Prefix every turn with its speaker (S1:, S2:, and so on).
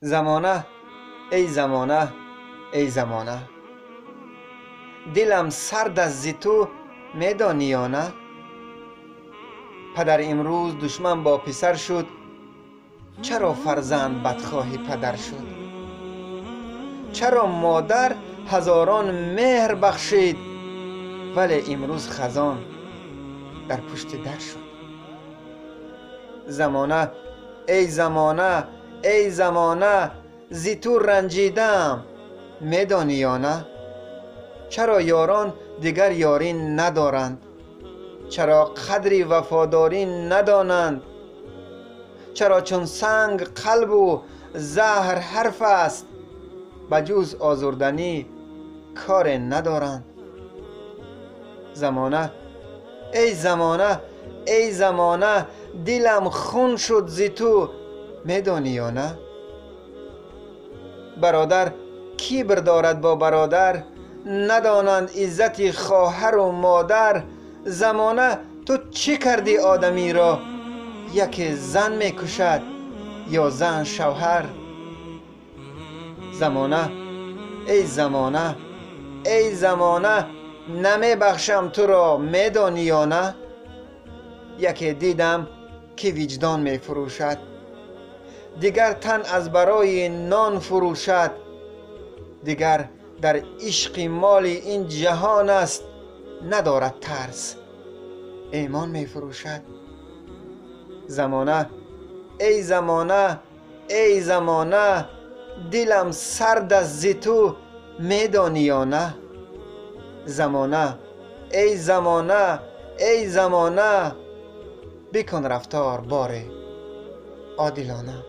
S1: زمانه ای زمانه ای زمانه، دلم سرد از زی تو میدانی یا نه؟ پدر امروز دشمن با پسر شد، چرا فرزند بدخواه پدر شد؟ چرا مادر هزاران مهر بخشید، ولی امروز خزان در پشت در شد؟ زمانه ای زمانه ای زمانه، زی تو رنجیدم میدانی یا نه؟ چرا یاران دیگر یاری ندارند؟ چرا قدری وفاداری ندانند؟ چرا چون سنگ قلب و زهر حرف است، بجز آزردنی کار ندارند؟ زمانه ای زمانه ای زمانه، دلم خون شد زی تو میدانی یا نه؟ برادر کیبر دارد با برادر، ندانند عزت خواهر و مادر. زمانه تو چی کردی آدمی را، یکی زن میکشد یا زن شوهر؟ زمانه ای زمانه ای زمانه، نمی بخشم تو را میدانی یا نه؟ یکی دیدم که وجدان می فروشد، دیگر تن از برای نان فروشد. دیگر در عشق مال این جهان است، ندارد ترس ایمان می فروشد. زمانه ای زمانه ای زمانه، دلم سرد از زی تو میدانی یا نه؟ زمانه ای زمانه ای زمانه، بکن رفتار باره عادلانه.